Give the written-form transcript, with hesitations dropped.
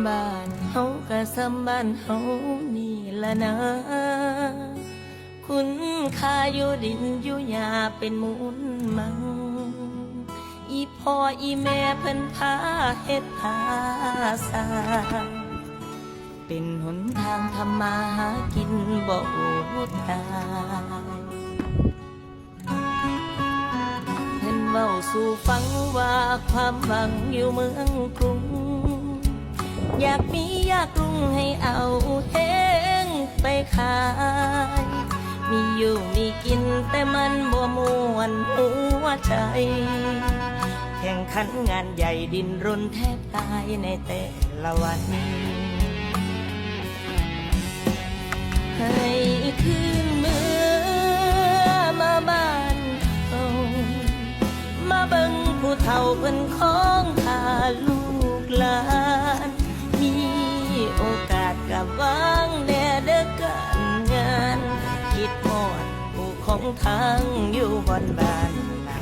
บ้านเฮาก็ซ้ำบ้านเฮานี่ละนะคุณค่าอยู่ดินอยู่หญ้าเป็นมูลมังอีพ่ออีแม่เพิ่นพาเฮ็ดพาสร้างเป็นหนทางทำมาหากินบ่อดตายเพิ่นเว้าสู่ฟังว่าความหวังอยู่เมืองกรุงอยากมีอยากรุ่งให้เอาเฮงไปขายมีอยู่มีกินแต่มันบ่ม่วนหัวใจแข่งขันงานใหญ่ดินรนแทบตายในแต่ละวันให้คืนเมื่อมาบ้านเขามาเบิ่งผู้เฒ่าเพิ่นของพาลูกหลานมีโอกาสกับวางแน่เด้อการงานคิดฮอดผู้ของทางอยู่บนบ้านนา